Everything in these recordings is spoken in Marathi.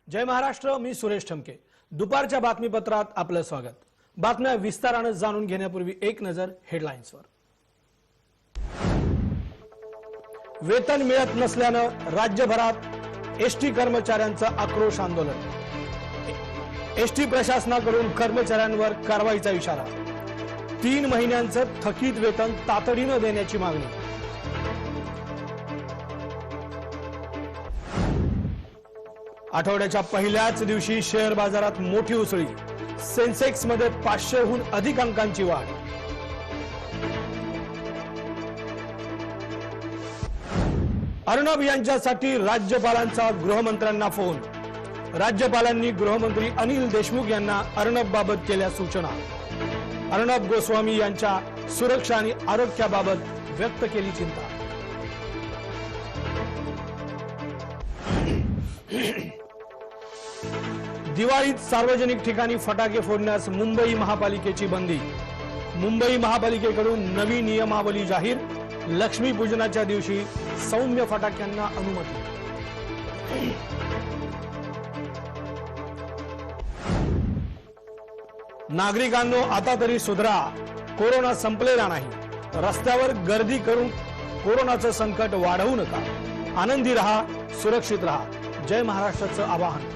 जय महाराष्ट्र, मी सुरेश ठमके। दुपारच्या बातमीपत्रात आपलं स्वागत। बातम्या विस्ताराने जाणून घेण्यापूर्वी एक नजर हेडलाईन्सवर। वेतन मिळत नसल्यानं राज्यभरात एसटी कर्मचाऱ्यांचं आक्रोश आंदोलन। एसटी प्रशासनाकडून कर्मचाऱ्यांवर कारवाईचा इशारा। 3 महिन्यांचं थकीत वेतन तातडीने देण्याची मागणी। आठवड्याच्या पहिल्याच दिवशी शेअर बाजारात मोठी उसळी। सेन्सेक्स मध्ये 500हून अधिक अंकांची वाढ। अर्णब यांच्यासाठी राज्यपालांचा गृहमंत्र्यांना फोन। राज्यपालांनी गृहमंत्री अनिल देशमुख यांना अर्णब बाबत केल्या सूचना। अर्णब गोस्वामी यांच्या सुरक्षा आणि आरोग्याबाबत व्यक्त केली चिंता। दिवाळीत सार्वजनिक ठिकाणी फटाके फोडण्यास मुंबई महापालिकेची बंदी। मुंबई महापालिकेकडून नवी नियमावली जाहीर। लक्ष्मीपूजनाच्या दिवशी सौम्य फटाक्यांना अनुमती। नागरिकांनो, आता तरी सुधरा, कोरोना संपलेला नाही। रस्त्यावर गर्दी करून कोरोनाचं संकट वाढवू नका। आनंदी रहा, सुरक्षित रहा। जय महाराष्ट्राचं आवाहन।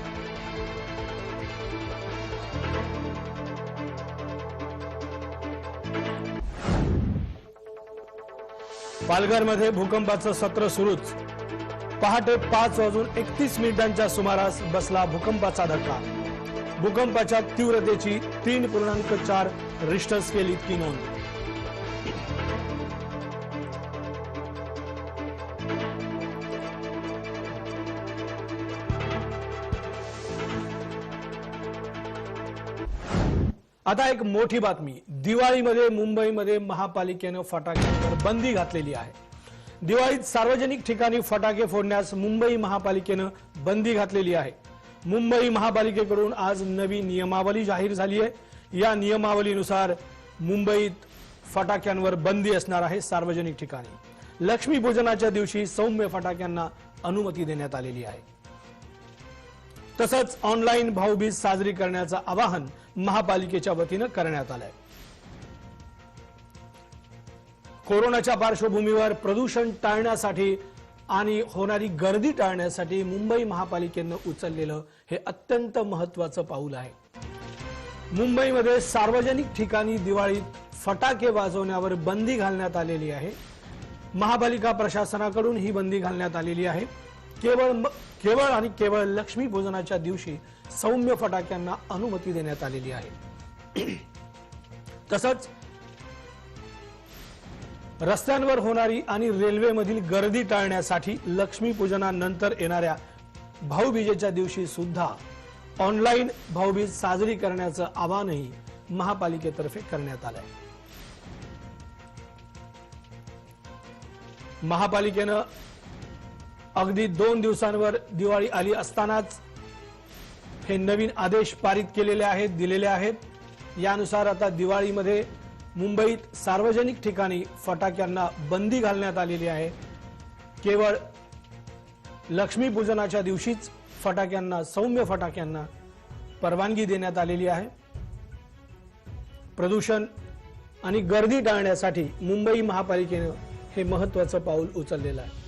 पालघरमध्ये भूकंपाचं सत्र सुरूच। पहाटे 5:31 सुमारास बसला भूकंपाचा धक्का। भूकंपाच्या तीव्रतेची 3.4 रिश्टर स्केल इतकी नोंद। आता एक मोठी बातमी। दिवाळीमध्ये मुंबईमध्ये महापालिकेने फटाक्यांवर बंदी घातलेली आहे। दिवाळीत सार्वजनिक ठिकाणी फटाके फोडण्यास मुंबई महापालिकेने बंदी घातलेली आहे। मुंबई महापालिकेकडून आज नवी नियमावली जाहीर झाली आहे। या नियमावलीनुसार मुंबईत फटाक्यांवर बंदी असणार आहे। सार्वजनिक ठिकाणी लक्ष्मीपूजनाच्या दिवशी सौम्य फटाक्यांना अनुमती देण्यात आलेली आहे। तसंच ऑनलाईन भाऊबीज साजरी करण्याचं आवाहन महापालिकेच्या वतीने करण्यात आलंय। कोरोनाच्या पार्श्वभूमीवर प्रदूषण टाळण्यासाठी आणि होणारी गर्दी टाळण्यासाठी मुंबई महापालिकेने उचललेलं हे अत्यंत महत्त्वाचं पाऊल आहे। मुंबईमध्ये सार्वजनिक ठिकाणी दिवाळीत फटाके वाजवण्यावर बंदी घालण्यात आलेली आहे। महापालिका प्रशासनाकडून ही बंदी घालण्यात आलेली आहे। केवळ लक्ष्मीपूजनाच्या दिवशी सौम्य फटाक्यांना अनुमती देण्यात आलेली आहे। तसंच रस्त्यांवर होणारी आणि रेल्वेमधील गर्दी टाळण्यासाठी लक्ष्मीपूजनानंतर येणाऱ्या भाऊबीजेच्या दिवशी सुद्धा ऑनलाईन भाऊबीज साजरी करण्याचं आवाहनही महापालिकेतर्फे करण्यात आलंय। महापालिकेनं अगदी 2 दिवसांवर दिवाळी आली असतानाच हे नवीन आदेश पारित केलेले आहेत, दिलेले आहेत। यानुसार आता दिवाळीमध्ये मुंबईत सार्वजनिक ठिकाणी फटाक्यांना बंदी घालण्यात आलेली आहे। केवळ लक्ष्मीपूजनाच्या दिवशीच फटाक्यांना, सौम्य फटाक्यांना परवानगी देण्यात आलेली आहे। प्रदूषण आणि गर्दी टाळण्यासाठी मुंबई महापालिकेने हे महत्त्वाचं पाऊल उचललेलं आहे।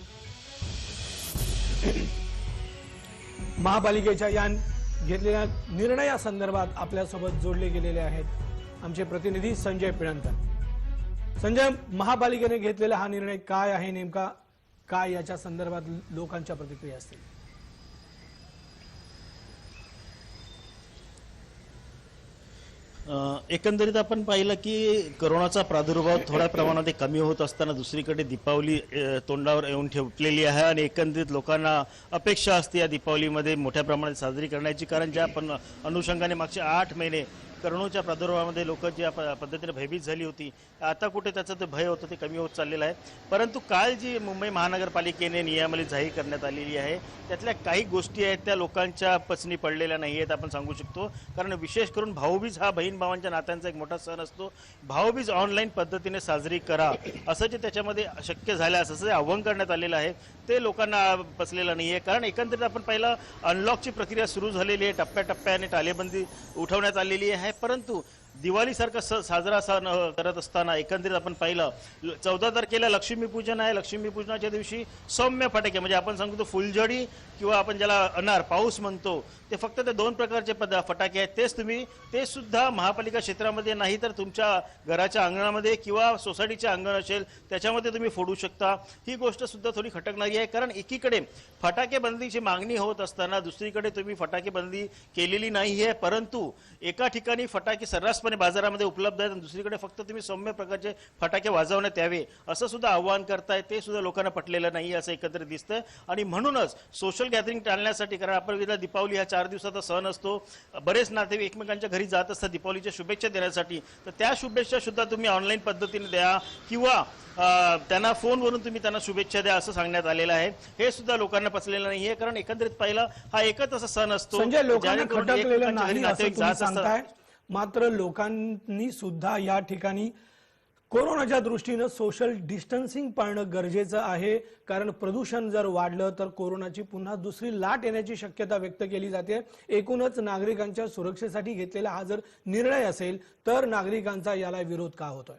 महापालिकेच्या या घेतलेल्या निर्णयासंदर्भात आपल्यासोबत जोडले गेलेले आहेत आमचे प्रतिनिधी संजय पिळणकर। संजय, महापालिकेने घेतलेला हा निर्णय काय आहे, नेमका काय याच्या संदर्भात लोकांच्या प्रतिक्रिया असतील? एकंदरीत आपण पाहिलं की कोरोनाचा प्रादुर्भाव थोड्या प्रमाणात कमी होत असताना दुसरीकडे दीपावली तोंडावर येऊन ठेवलेली आहे आणि एकंदरीत लोकांना अपेक्षा असते या दीपावलीमध्ये मोठ्या प्रमाणात साजरी करण्याची। कारण ज्या अनुषंगाने मागचे 8 महिने कोरोनाच्या प्रादुर्भावामध्ये लोक ज्या पद्धतीने भयभीत झाली होती, आता कुठे त्याचं ते भय होतं ते कमी होत चाललेलं आहे। परंतु काल जी मुंबई महानगरपालिकेने नियमावली जाहीर करण्यात आलेली आहे त्यातल्या काही गोष्टी आहेत त्या लोकांच्या पचनी पडलेल्या नाही आहेत आपण सांगू शकतो। कारण विशेष करून भाऊबीज हा बहीण भावांच्या नात्यांचा एक मोठा सण असतो. भाऊबीज ऑनलाईन पद्धतीने साजरी करा असं जे त्याच्यामध्ये शक्य झाल्यास असं जे आव्हान करण्यात आलेलं आहे ते लोकांना पचलेलं नाही आहे. कारण एकंदरीत आपण पहिला अनलॉकची प्रक्रिया सुरू झालेली आहे, टप्प्याटप्प्याने टाळेबंदी उठवण्यात आलेली आहे. परंतु दिवाळीसारखा साजरा सण करत असताना एकंदरीत आपण पाहिलं 14 तारखेला लक्ष्मीपूजन आहे. लक्ष्मीपूजनाच्या दिवशी सौम्य फटाके म्हणजे आपण सांगतो फुलझडी किंवा आपण ज्याला अनार पाऊस म्हणतो ते फक्त ते 2 प्रकारचे फटाके आहेत. तेच तुम्ही ते सुद्धा महापालिका क्षेत्रामध्ये नाही तर तुमच्या घराच्या अंगणामध्ये किंवा सोसायटीचे अंगण असेल त्याच्यामध्ये तुम्ही फोडू शकता. ही गोष्ट सुद्धा थोडी खटकणारी आहे. कारण एकीकडे फटाके बंदीची मागणी होत असताना दुसरीकडे तुम्ही फटाके बंदी केलेली नाही आहे. परंतु एका ठिकाणी फटाके सर्रासपणे बाजारामध्ये उपलब्ध आहेत आणि दुसरीकडे फक्त तुम्ही सौम्य प्रकारचे फटाके वाजवण्यात यावे असं सुद्धा आव्हान करताय. ते सुद्धा लोकांना पटलेलं नाही असं एकत्रित दिसतंय. आणि म्हणूनच सोशल गॅदरिंग टाळण्यासाठी, कारण आपण दीपावली हा 4 दिवसाचा सण असतो, बरेच नातेवाईक एकमेकांच्या घरी जात असतात दीपावलीच्या शुभेच्छा देण्यासाठी, तर त्या शुभेच्छा सुद्धा तुम्ही ऑनलाईन पद्धतीने द्या किंवा त्यांना फोनवरून तुम्ही त्यांना शुभेच्छा द्या असं सांगण्यात आलेलं आहे. हे सुद्धा लोकांना पचलेलं नाहीये. कारण एकंदरीत पाहिला हा एकच असा सण असतो संजय, लोकांना ज्याने करून खटकलेलं एकमेकांच्या घरी नाही असं नातेवाईक तुम्ही जात असतात. सांगताय. मात्र लोकांनी सुद्धा या ठिकाणी कोरोनाच्या दृष्टीनं सोशल डिस्टन्सिंग पाळणं गरजेचं आहे. कारण प्रदूषण जर वाढलं तर कोरोनाची पुन्हा दुसरी लाट येण्याची शक्यता व्यक्त केली जाते. एकूणच नागरिकांच्या सुरक्षेसाठी घेतलेला हा जर निर्णय असेल तर नागरिकांचा याला विरोध का होतोय?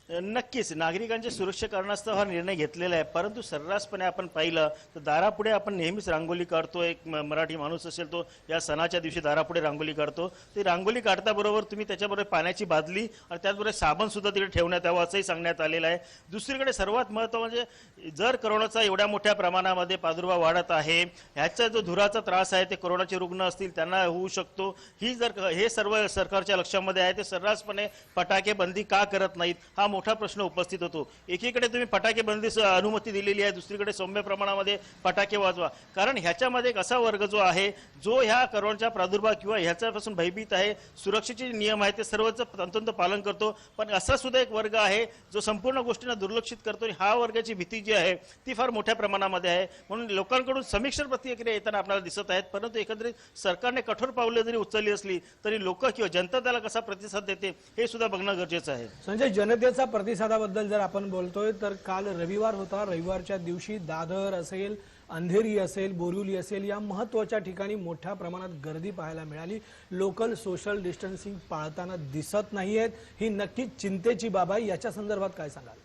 नक्कीच नागरिकांच्या सुरक्षा कारणास्तव हा निर्णय घेतलेला आहे. परंतु सर्रासपणे आपण पाहिलं तर दारापुढे आपण नेहमीच रांगोळी काढतो. एक मराठी माणूस असेल तो या सणाच्या दिवशी दारापुढे रांगोळी काढतो. ती रांगोळी काढताबरोबर तुम्ही त्याच्याबरोबर पाण्याची बादली आणि त्याचबरोबर साबण सुद्धा तिथे ठेवण्यात यावं असंही सांगण्यात आलेलं आहे. दुसरीकडे सर्वात महत्त्व म्हणजे जर कोरोनाचा एवढ्या मोठ्या प्रमाणामध्ये प्रादुर्भाव वाढत आहे, ह्याचा जो धुराचा त्रास आहे ते कोरोनाचे रुग्ण असतील त्यांना होऊ शकतो. ही जर हे सर्व सरकारच्या लक्षामध्ये आहे ते सर्रासपणे फटाके बंदी का करत नाहीत हा मोठा प्रश्न उपस्थित होतो. एकीकडे तुम्ही फटाके बंदीस अनुमती दिलेली आहे, दुसरीकडे सौम्य प्रमाणामध्ये फटाके वाजवा. कारण ह्याच्यामध्ये एक असा वर्ग जो आहे जो ह्या कोरोनाच्या प्रादुर्भाव किंवा ह्याच्यापासून भयभीत आहे, सुरक्षेचे नियम आहेत ते सर्वच तंतोतंत पालन करतो. पण असा सुद्धा एक वर्ग आहे जो संपूर्ण गोष्टींना दुर्लक्षित करतो. हा वर्गाची भीती जी आहे ती फार मोठ्या प्रमाणामध्ये आहे. म्हणून लोकांकडून समीक्षण प्रतिक्रिया येताना आपल्याला दिसत आहेत. परंतु एकंदरीत सरकारने कठोर पावले जरी उचलली असली तरी लोक किंवा जनता त्याला कसा प्रतिसाद देते हे सुद्धा बघणं गरजेचं आहे. संजय, जनतेचा प्रतिसादाबद्दल जर आपण बोलतोय तर काल रविवार होता. रविवारच्या दिवशी दादर असेल, अंधेरी असेल, बोरिवली असेल या महत्त्वाच्या ठिकाणी मोठ्या प्रमाणात गर्दी पाहायला मिळाली. लोकल सोशल डिस्टन्सिंग पाळताना दिसत नाहीयेत. ही नक्कीच चिंतेची बाब आहे. याच्या संदर्भात काय सांगाल?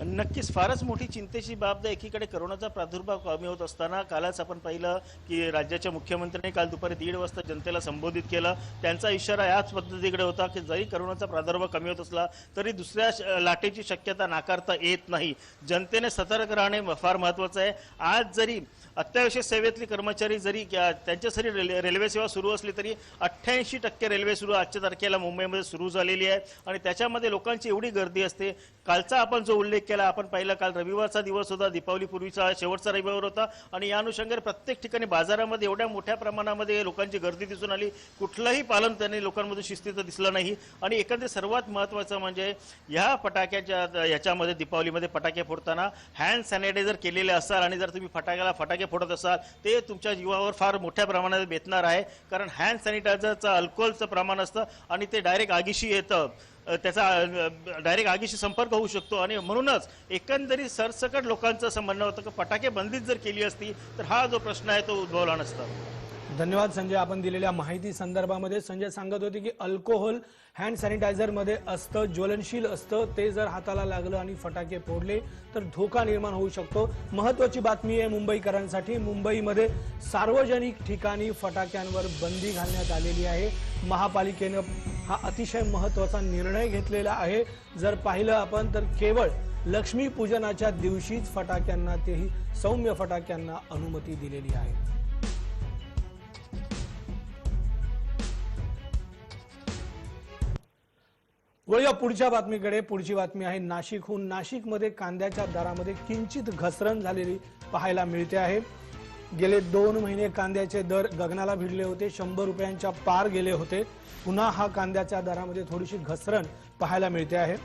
नक्कीच फारच मोठी चिंतेची बाब आहे. एकीकडे कोरोनाचा प्रादुर्भाव कमी होत असताना कालच आपण पाहिलं की राज्याच्या मुख्यमंत्र्यांनी काल दुपारी 1:30 वाजता जनतेला संबोधित केलं. त्यांचा इशारा याच पद्धतीकडे होता की जरी कोरोनाचा प्रादुर्भाव कमी होत असला तरी दुसऱ्या लाटेची शक्यता नाकारता येत नाही. जनतेने सतर्क राहणे फार महत्त्वाचं आहे. आज जरी अत्यावश्यक सेवेतले कर्मचारी जरी त्यांच्यासाठी रेल्वे सेवा सुरू असली तरी 88% रेल्वे सुरू आजच्या तारखेला मुंबईमध्ये सुरू झालेली आहे आणि त्याच्यामध्ये लोकांची एवढी गर्दी असते. कालचा आपण जो उल्लेख केला आपण पाहिलं, काल रविवारचा दिवस होता, दीपावली पूर्वीचा शेवटचा रविवार होता आणि या अनुषंगाने प्रत्येक ठिकाणी बाजारामध्ये एवढ्या मोठ्या प्रमाणामध्ये लोकांची गर्दी दिसून आली. कुठलंही पालन त्यांनी लोकांमध्ये शिस्तीचं दिसलं नाही. आणि एकंदरीत सर्वात महत्त्वाचं म्हणजे ह्या फटाक्याच्या याच्यामध्ये दीपावलीमध्ये फटाके फोडताना हँड सॅनिटायझर केलेले असाल आणि जर तुम्ही फटाके फोडत असाल ते तुमच्या जीवावर फार मोठ्या प्रमाणात बेतणार आहे. कारण हँड सॅनिटायझरचं अल्कोहोलचं प्रमाण असतं आणि ते डायरेक्ट आगीशी येतं, त्याचा डायरेक्ट आगीशी संपर्क होऊ शकतो. आणि म्हणूनच एकंदरीत सरसकट लोकांचं असं म्हणणं होतं की फटाके बंदीच जर केली असती तर हा जो प्रश्न आहे तो उद्भवला नसता. धन्यवाद संजय, आपण दिलेल्या माहिती संदर्भामध्ये. संजय सांगत होते की अल्कोहोल हँड सॅनिटायझरमध्ये असतं, ज्वलनशील असतं. ते जर हाताला लागलं आणि फटाके फोडले तर धोका निर्माण होऊ शकतो. महत्त्वाची बातमी आहे मुंबईकरांसाठी. मुंबईमध्ये सार्वजनिक ठिकाणी फटाक्यांवर बंदी घालण्यात आलेली आहे. महापालिकेनं हा अतिशय महत्त्वाचा निर्णय घेतलेला आहे. जर पाहिलं आपण तर केवळ लक्ष्मीपूजनाच्या दिवशीच फटाक्यांना, तेही सौम्य फटाक्यांना अनुमती दिलेली आहे. वळूया पुढच्या बातमीकडे. पुढची बातमी आहे नाशिकहून. नाशिकमध्ये कांद्याच्या दरामध्ये किंचित घसरण झालेली पाहायला मिळते आहे. गेले 2 महिने कांद्याचे दर गगनाला भिडले होते, 100 रुपयांच्या पार गेले होते. पुन्हा हा कांद्याच्या दरामध्ये थोडीशी घसरण पाहायला मिळते आहे.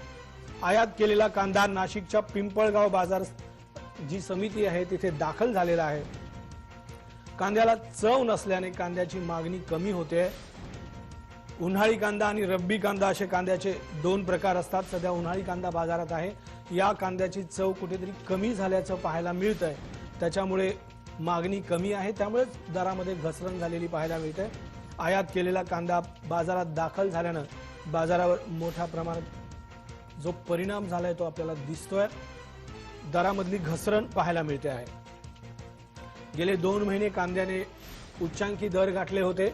आयात केलेला कांदा नाशिकच्या पिंपळगाव बाजार जी समिती आहे तिथे दाखल झालेला आहे। कांद्याला चव नसल्याने कांद्याची मागणी कमी होते। उन्हाळी कांदा आणि रब्बी कांदा असे कांद्याचे दोन प्रकार असतात। सध्या उन्हाळी कांदा बाजारात आहे। या कांद्याची चव कुठेतरी कमी झाल्याचं पाहायला मिळतंय। त्याच्यामुळे मागणी कमी आहे, त्यामुळे दरामध्ये घसरण झालेली पाहायला मिळते। आयात केलेला कांदा बाजारात दाखल झाल्यानं बाजारावर मोठ्या प्रमाणात जो परिणाम झालाय तो आपल्याला दिसतोय। दरामधली घसरण पाहायला मिळते आहे। गेले 2 महिने कांद्याने उच्चांकी दर गाठले होते।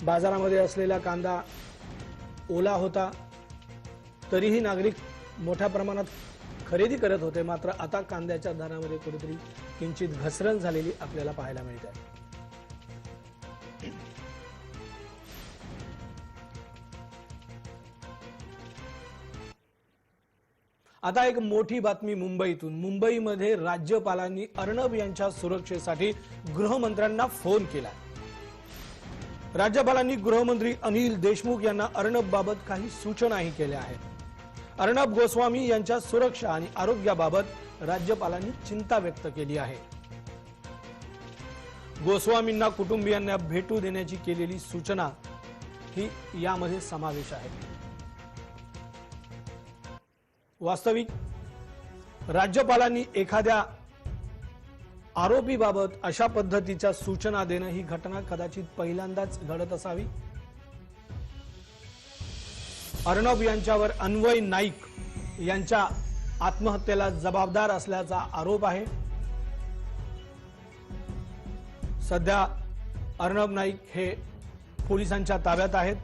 बाजारामध्ये असलेला कांदा ओला होता, तरीही नागरिक मोठ्या प्रमाणात खरेदी करत होते। मात्र आता कांद्याच्या दरामध्ये कुठेतरी किंचित घसरण झालेली आपल्याला पाहायला मिळते आहे। आता एक मोठी बातमी मुंबईतून। मुंबईमध्ये राज्यपालांनी अर्णब यांच्या सुरक्षेसाठी गृहमंत्र्यांना फोन केला। राज्यपालांनी गृहमंत्री अनिल देशमुख यांना अर्णब बाबत काही सूचनाही केल्या आहेत। अर्णब गोस्वामी यांच्या सुरक्षा आणि आरोग्याबाबत राज्यपालांनी चिंता व्यक्त केली आहे। गोस्वामींना कुटुंबियांना भेटू देण्याची केलेली सूचना ही यामध्ये समावेश आहे। वास्तविक राज्यपालांनी एखाद्या आरोपीबाबत अशा पद्धतीच्या सूचना देणं ही घटना कदाचित पहिल्यांदाच घडत असावी। अर्णब यांच्यावर अन्वय नाईक यांच्या आत्महत्येला जबाबदार असल्याचा आरोप आहे। सध्या अर्णब नाईक हे पोलिसांच्या ताब्यात आहेत।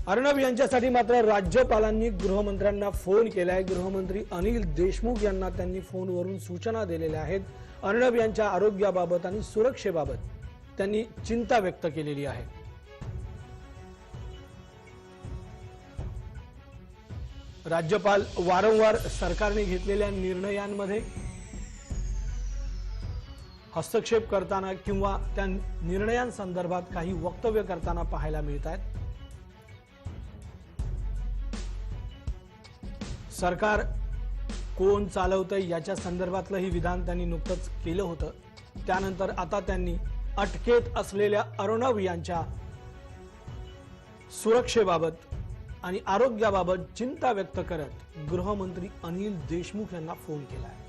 अर्णब यांच्यासाठी मात्र राज्यपालांनी गृहमंत्र्यांना फोन केलाय। गृहमंत्री अनिल देशमुख यांना त्यांनी फोनवरून सूचना दिलेल्या आहेत। अर्णब यांच्या आरोग्याबाबत आणि सुरक्षेबाबत त्यांनी चिंता व्यक्त केलेली आहे। राज्यपाल वारंवार सरकारने घेतलेल्या निर्णयांमध्ये हस्तक्षेप करताना किंवा त्या निर्णयांसंदर्भात काही वक्तव्य करताना पाहायला मिळत आहेत। सरकार कोण चालवतंय याच्या संदर्भातलंही विधान त्यांनी नुकतंच केलं होतं। त्यानंतर आता त्यांनी अटकेत असलेल्या अर्णब यांच्या सुरक्षेबाबत आणि आरोग्याबाबत चिंता व्यक्त करत गृहमंत्री अनिल देशमुख यांना फोन केला आहे।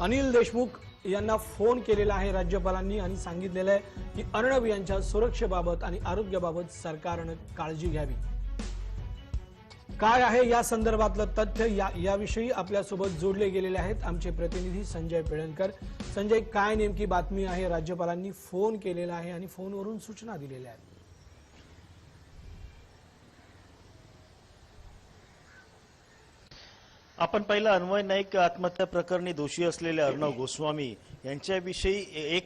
अनिल देशमुख यांना फोन केलेला आहे राज्यपालांनी आणि सांगितलेलं आहे की अर्णब यांच्या सुरक्षेबाबत आणि आरोग्याबाबत सरकारने काळजी घ्यावी। काय आहे या संदर्भातलं तथ्य याविषयी आपल्यासोबत जोडले गेलेले आहेत आमचे प्रतिनिधी संजय पेळणकर। संजय, काय नेमकी बातमी आहे? राज्यपालांनी फोन केलेला आहे आणि फोनवरून सूचना दिलेल्या आहेत। आपण पहिला अन्वय नाईक आत्महत्या प्रकरणी दोषी असलेले अर्णब गोस्वामी यांच्याविषयी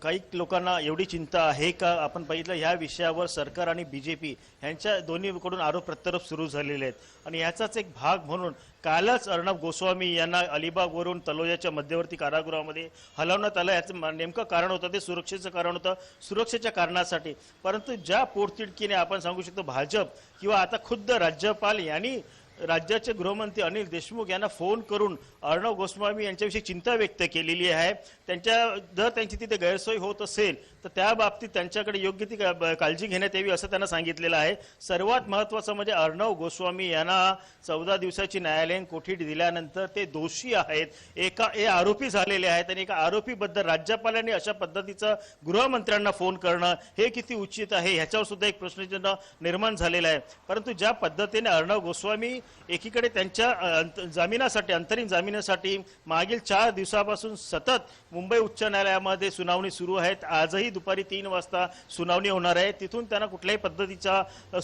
काही लोकांना एवढी चिंता आहे का? आपण पाहिलं ह्या विषयावर सरकार आणि बीजेपी यांच्या दोन्हीकडून आरोप प्रत्यारोप सुरू झालेले आहेत आणि याचाच एक भाग म्हणून कालच अर्णब गोस्वामी यांना अलिबागवरून तलोजाच्या मध्यवर्ती कारागृहामध्ये हलवण्यात आलं। याचं नेमकं कारण होतं ते सुरक्षेचं कारण होतं, सुरक्षेच्या कारणासाठी। परंतु ज्या पोटतिडकीने आपण सांगू शकतो भाजप किंवा आता खुद्द राज्यपाल यांनी राज्याचे गृहमंत्री अनिल देशमुख यांना फोन करून अर्णब गोस्वामी यांच्याविषयी चिंता व्यक्त केलेली आहे। जर त्यांची तिथे गैरसोय होत असेल तर त्या बाबतीत त्यांच्याकडे योग्य ती काळजी घेण्यात यावी असं त्यांना सांगितलेलं आहे। सर्वात महत्त्वाचं म्हणजे अर्णब गोस्वामी यांना 14 दिवसाची न्यायालयीन कोठडी दिल्यानंतर ते दोषी आहेत, हे आरोपी झालेले आहेत आणि एका आरोपीबद्दल राज्यपालांनी अशा पद्धतीचं गृहमंत्र्यांना फोन करणं हे किती उचित आहे ह्याच्यावर सुद्धा एक प्रश्नचिन्ह निर्माण झालेला आहे। परंतु ज्या पद्धतीने अर्णब गोस्वामी एकीकडे त्यांच्या जामिनासाठी अंतरिम जामिनासाठी मागील 4 दिवसापासून सतत मुंबई उच्च न्यायालयामध्ये सुनावणी सुरू आहे। आजही दुपारी 3 वाजता सुनावणी होणार आहे। तिथून त्यांना कुठल्याही पद्धतीचा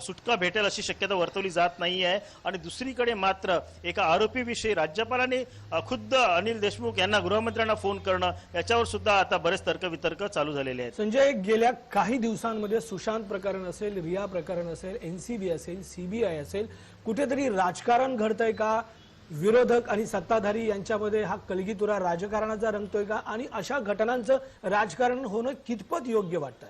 सुटका भेटेल अशी शक्यता वर्तवली जात नाही आहे आणि दुसरीकडे मात्र एका आरोपीविषयी राज्यपालांनी खुद्द अनिल देशमुख यांना गृहमंत्र्यांना फोन करणं याच्यावर सुद्धा आता बरेच तर्कवितर्क चालू झालेले आहेत। संजय, गेल्या काही दिवसांमध्ये सुशांत प्रकरण असेल, रिया प्रकरण असेल, एनसीबी असेल, सीबीआय असेल, कुठेतरी राजकारण घडतंय का? विरोधक आणि सत्ताधारी यांच्यामध्ये हा कलगीतुरा राजकारणाचा रंगतोय का आणि अशा घटनांचं राजकारण होणं कितपत योग्य वाटतंय?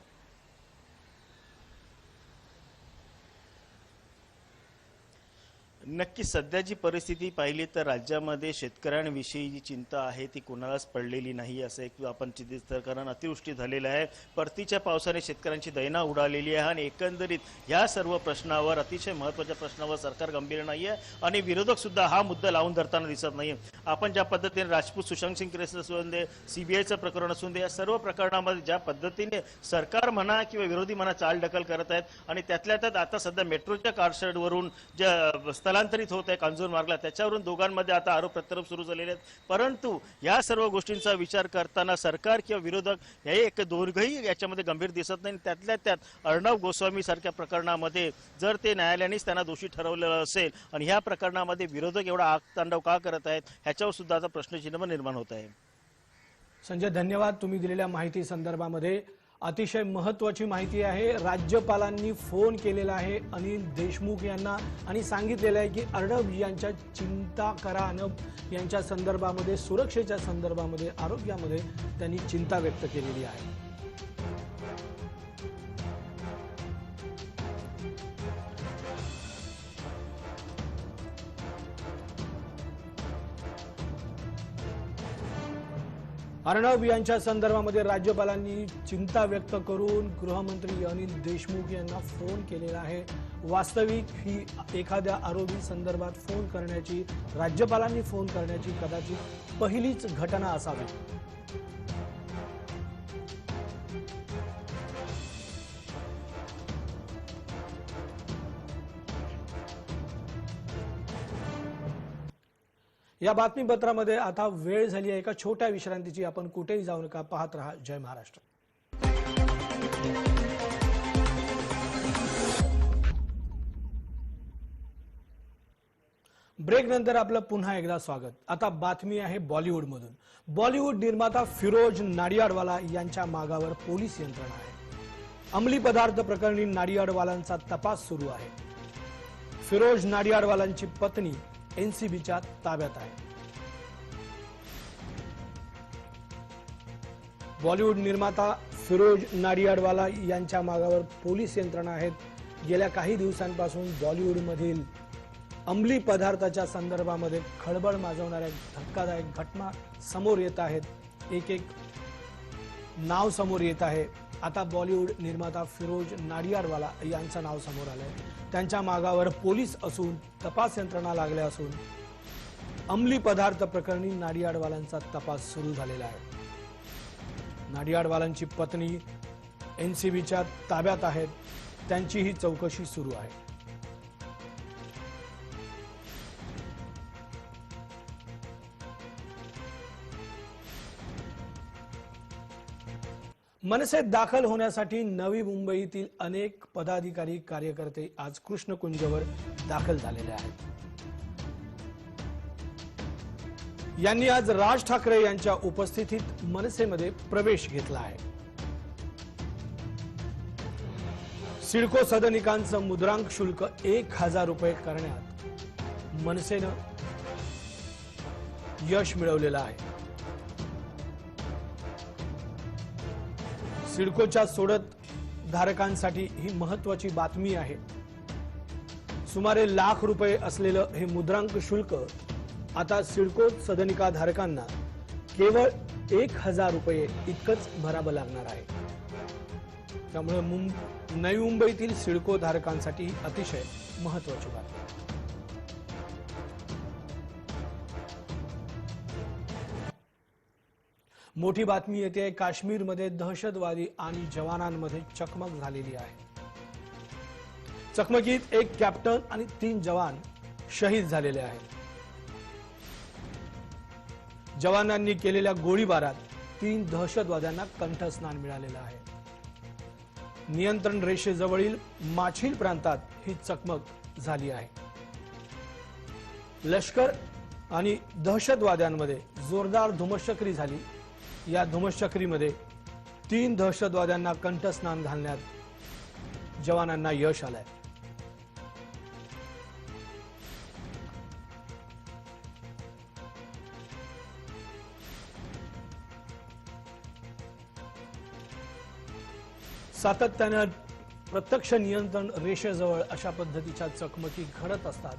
नक्की सध्याची परिस्थिती पाहिली तर राज्यामध्ये शेतकऱ्यांविषयी जी चिंता आहे ती कोणालाच पडलेली नाही असं एक आपण चिंतित, कारण अतिवृष्टी झालेला आहे, परतीच्या पावसाने शेतकऱ्यांची दैना उडालेली आहे आणि एकंदरीत ह्या सर्व प्रश्नावर, अतिशय महत्त्वाच्या प्रश्नावर सरकार गंभीर नाही आहे आणि विरोधक सुद्धा हा मुद्दा लावून धरताना दिसत नाही. आपण ज्या पद्धतीने राजपूत सुशांत सिंग केस असून दे, सीबीआयचं प्रकरण असून दे, या सर्व प्रकरणामध्ये ज्या पद्धतीने सरकार म्हणा किंवा विरोधी म्हणा चालढकल करत आहेत आणि त्यातल्या त्यात आता सध्या मेट्रोच्या कारशेडवरून ज्या स्थलांतरित होत आहे कांजूर मार्गला, त्याच्यावरून दोघांमध्ये आता आरोप प्रत्यारोप सुरू झालेले आहेत. परंतु या सर्व गोष्टींचा विचार करताना सरकार किंवा विरोधक हे एक दोघंही याच्यामध्ये गंभीर दिसत नाही. त्यातल्या त्यात अर्णव गोस्वामी सारख्या प्रकरणामध्ये जर ते न्यायालयानेच त्यांना दोषी ठरवलेलं असेल आणि ह्या प्रकरणामध्ये विरोधक एवढा आगतांडव का करत आहेत ह्याच्यावर सुद्धा आता प्रश्नचिन्ह निर्माण होत आहे. संजय, धन्यवाद. तुम्ही दिलेल्या माहिती संदर्भामध्ये अतिशय महत्त्वाची माहिती आहे. राज्यपालांनी फोन केलेला आहे अनिल देशमुख यांना आणि सांगितलेलं आहे की अर्णब यांच्या चिंता करा. अर्णब यांच्या संदर्भामध्ये, सुरक्षेच्या संदर्भामध्ये, आरोग्यामध्ये त्यांनी चिंता व्यक्त केलेली आहे. अर्णब यांच्या संदर्भामध्ये राज्यपालांनी चिंता व्यक्त करून गृहमंत्री अनिल देशमुख यांना फोन केलेला आहे. वास्तविक ही एखाद्या आरोपी संदर्भात फोन करण्याची, राज्यपालांनी फोन करण्याची कदाचित पहिलीच घटना असावी. या बातमीपत्रामध्ये आता वेळ झाली आहे एका छोट्या विश्रांतीची. आपण कुठेही जाऊ नका, पाहत रहा जय महाराष्ट्र. ब्रेक नंतर आपलं पुन्हा एकदा स्वागत. आता बातमी आहे बॉलिवूडमधून. बॉलिवूड निर्माता फिरोज नाडियाडवाला यांच्या मागावर पोलीस यंत्रणा आहे. अंमली पदार्थ प्रकरणी नाडियाडवालांचा तपास सुरू आहे. फिरोज नाडियाडवालांची पत्नी एनसीबीच्या ताब्यात आहे. बॉलिवूड निर्माता फिरोज नाडियाडवाला यांच्या मागावर पोलीस यंत्रणा आहेत. गेल्या काही दिवसांपासून बॉलिवूडमधील अंमली पदार्थाच्या संदर्भामध्ये खळबळ माजवणाऱ्या धक्कादायक घटना समोर येत आहेत. एक एक नाव समोर येत आहे. आता बॉलिवूड निर्माता फिरोज नाडियाडवाला यांचं नाव समोर आलंय. त्यांच्या मागावर पोलीस असून तपास यंत्रणा लागल्या असून अंमली पदार्थ प्रकरणी नाडियाडवालांचा तपास सुरू झालेला आहे. नाडियाडवालांची पत्नी एनसीबीच्या ताब्यात आहेत. त्यांची ही चौकशी सुरू आहे. मनसेत दाखल होण्यासाठी नवी मुंबईतील अनेक पदाधिकारी कार्यकर्ते आज कृष्णकुंजवर दाखल झालेले आहेत. यांनी आज राज ठाकरे यांच्या उपस्थितीत मनसेमध्ये प्रवेश घेतला आहे. सिडको सदनिकांचं मुद्रांक शुल्क 1000 रुपये करण्यात मनसेनं यश मिळवलेलं आहे. सिडकोच्या सोडत धारकांसाठी ही महत्वाची बातमी आहे. सुमारे लाख रुपये असलेलं हे मुद्रांक शुल्क आता सिडको सदनिका धारकांना केवळ 1000 रुपये इतकंच भरावं लागणार आहे. त्यामुळे नवी मुंबईतील सिडको धारकांसाठी अतिशय महत्वाची बातमी. मोठी बातमी येते. काश्मीरमध्ये दहशतवादी आणि जवानांमध्ये चकमक झालेली आहे. चकमकीत एक कॅप्टन आणि 3 जवान शहीद झालेले आहेत. जवानांनी केलेल्या गोळीबारात 3 दहशतवाद्यांना कंठस्नान मिळालेलं आहे. नियंत्रण रेषेजवळील माछील प्रांतात ही चकमक झाली आहे. लष्कर आणि दहशतवाद्यांमध्ये जोरदार धुमश्चक्री झाली. या धुमश्चक्रीमध्ये 3 दहशतवाद्यांना कंठस्नान घालण्यात जवानांना यश आलंय. सातत्यानं प्रत्यक्ष नियंत्रण रेषेजवळ अशा पद्धतीच्या चकमकी घडत असतात।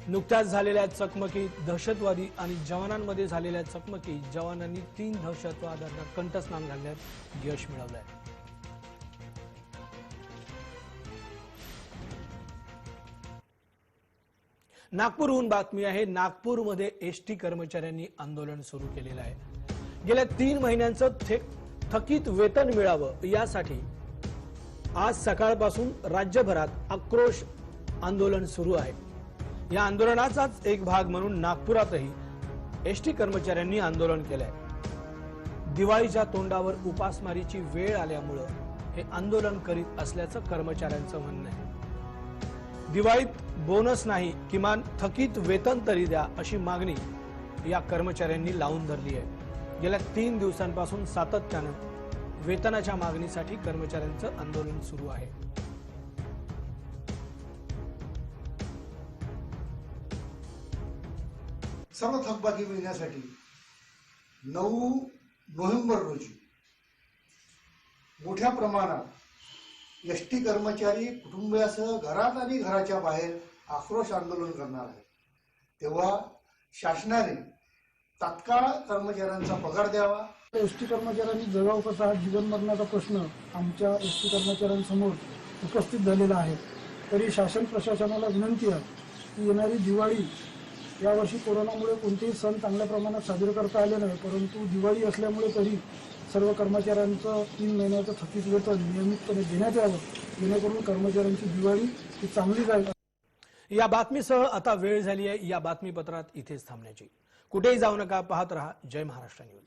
नुकत्याच झालेल्या चकमकीत दहशतवादी आणि जवानांमध्ये झालेल्या चकमकीत जवानांनी 3 दहशतवाद्यांना कंठस्नान घालण्यात यश मिळवलंय। नागपूरहून बातमी आहे। नागपूरमध्ये एसटी कर्मचाऱ्यांनी आंदोलन सुरू केलेलं आहे। गेल्या 3 महिन्यांचं थकीत वेतन मिळावं यासाठी आज सकाळपासून राज्यभरात आक्रोश आंदोलन सुरू आहे। या आंदोलनाचाच एक भाग म्हणून नागपुरातही एसटी कर्मचाऱ्यांनी आंदोलन केलंय। दिवाळीच्या तोंडावर उपासमारीची वेळ आल्यामुळे हे आंदोलन करीत असल्याचं कर्मचाऱ्यांचं म्हणणं आहे। दिवाळीत बोनस नाही, किमान थकीत वेतन तरी द्या अशी मागणी या कर्मचाऱ्यांनी लावून धरली आहे। गेल्या 3 दिवसांपासून सातत्यानं वेतनाच्या मागणीसाठी कर्मचाऱ्यांचं आंदोलन सुरू आहे। सर्व थकबाकी मिळण्यासाठी 9 नोव्हेंबर रोजी मोठ्या प्रमाणात एसटी कर्मचारी कुटुंबियासह घरात आणि घराच्या बाहेर आक्रोश आंदोलन करणार आहेत। तेव्हा शासनाने तात्काळ कर्मचाऱ्यांचा पगार द्यावा। एसटी कर्मचाऱ्यांनी जगाव कसा हा जीवन मरणाचा प्रश्न आमच्या एसटी कर्मचाऱ्यांसमोर उपस्थित झालेला आहे। तरी शासन प्रशासनाला विनंती आहे की येणारी दिवाळी यावर्षी कोरोनामुळे कोणतेही सण चांगल्या प्रमाणात साजरे करता आले नाही, परंतु दिवाळी असल्यामुळे तरी सर्व कर्मचाऱ्यांचं 3 महिन्याचं थकीत वेतन नियमितपणे देण्यात यावं, जेणेकरून कर्मचाऱ्यांची दिवाळी ही चांगली जाईल। या बातमीसह आता वेळ झाली आहे या बातमीपत्रात इथेच थांबण्याची। कुठेही जाऊ नका, पाहत रहा जय महाराष्ट्र न्यूज।